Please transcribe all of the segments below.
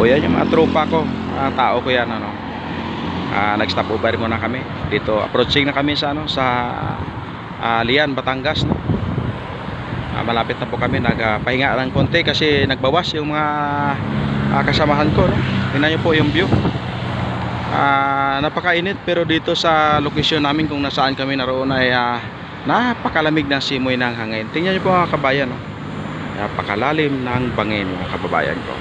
yan yung mga tropa ko, tao ko yan, ano. Nag-stop over muna kami dito. Approaching na kami sa ano, sa Lian, Batangas, no? Malapit na po kami, nagpahinga ng konti kasi nagbawas yung mga kasamahan ko, no? Tingnan nyo po yung view. Napakainit, pero dito sa location namin kung nasaan kami naroon ay napakalamig ng simoy ng hangin. Tingnan nyo po mga kabayan, no? Napakalalim ng bangin mga kababayan ko.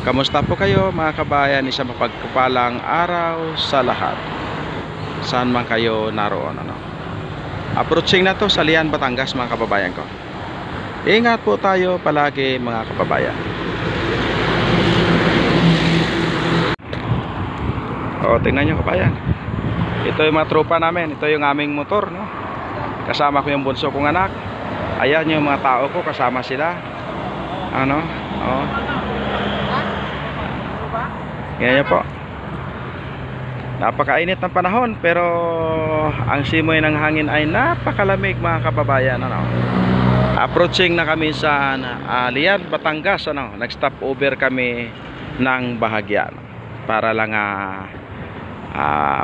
Kamusta po kayo mga kabayan? Isang mapagpalang araw sa lahat, saan man kayo naroon, ano? Approaching na to sa Lian, Batangas mga kababayan ko. Ingat po tayo palagi mga kababayan. Tingnan nyo kabayan, ito yung mga tropa namin, ito yung aming motor, no? Kasama ko yung bunso kong anak. Ayan yung mga tao ko, kasama sila, ano, yan po. Napakainit ng panahon, pero ang simoy ng hangin ay napakalamig mga kababayan, ano. Approaching na kami sa Lian, Batangas, ano. Nag-stop over kami ng bahagya, no? Para lang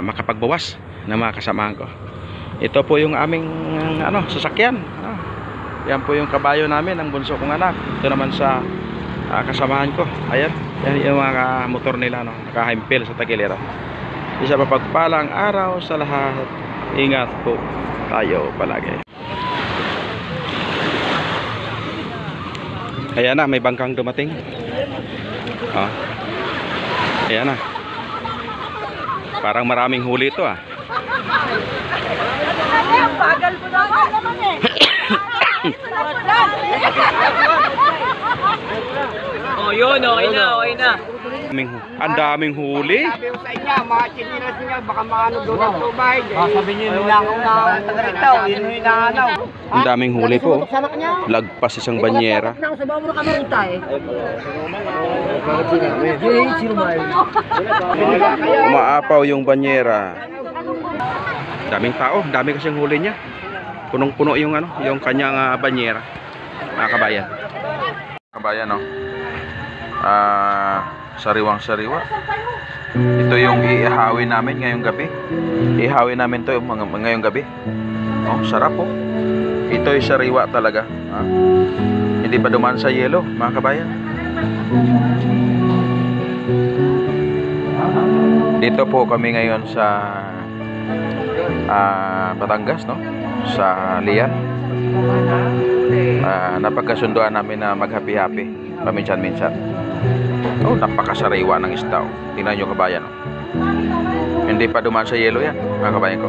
makapagbawas ng mga kasamahan ko. Ito po yung aming sasakyan, ano. Yan po yung kabayo namin, ang bunso kong anak. Ito naman sa kasamahan ko. Ayan, yan yung mga motor nila, no? Nakahimpil sa tagilera. Isa mapagpalang araw sa lahat. Ingat po tayo palagi. Ayan na, may bangkang dumating. Ayan na. Parang maraming huli ito, Bagal mo naman eh. Oh, yun, okay na, okay na. Ang daming huli. Sabi ko sa inyo, mga chinilas niya, baka maano doon ang tubay. Sabi niyo, nilakaw na taga-ritaw, yun yung inaanaw. Ang daming huli po. Lagpas isang banyera. Umaapaw yung banyera. Daming tao, dami kasing huli niya. Punong-puno yung yung kanyang banyera. Mga kabayan. Kabayan, no. Sariwang-sariwa. Ito yung iihawin namin ngayong gabi. Iihawin namin to ngayong gabi. Sarap po. Ito yung sariwa talaga. Hindi pa dumaan sa yelo, mga kabayan. Dito po kami ngayon sa Batangas, no? Sa Lian. Napagkasunduan namin na mag-happy-happy paminsan-minsan. Napakasariwa ng isda. Tingnan nyo kabayan. Hindi pa dumaan sa yelo yan, mga kabayan ko.